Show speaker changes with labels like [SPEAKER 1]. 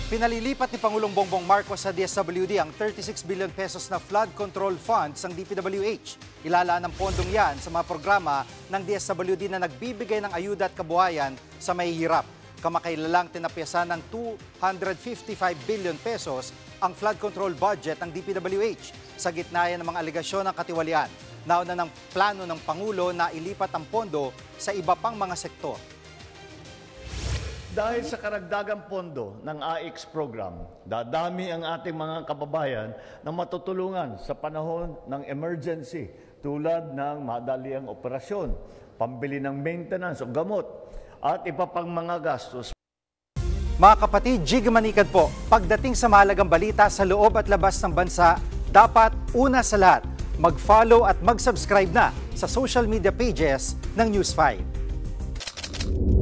[SPEAKER 1] Pinalilipat ni Pangulong Bongbong Marcos sa DSWD ang 36 billion pesos na flood control funds ng DPWH. Ilalaan ng pondong yan sa mga programa ng DSWD na nagbibigay ng ayuda at kabuhayan sa mahihirap. Kamakailalang tinapyasan ng 255 billion pesos ang flood control budget ng DPWH sa gitna yan ng mga aligasyon ng katiwalian. Nauna ng plano ng Pangulo na ilipat ang pondo sa iba pang mga sektor.
[SPEAKER 2] Dahil sa karagdagang pondo ng AIX program, dadami ang ating mga kababayan na matutulungan sa panahon ng emergency tulad ng madaliang operasyon, pambili ng maintenance o gamot at iba pang mga gastos.
[SPEAKER 1] Mga kapatid, Jig Manikad po, pagdating sa mahalagang balita sa loob at labas ng bansa, dapat una sa lahat, mag-follow at mag-subscribe na sa social media pages ng News 5.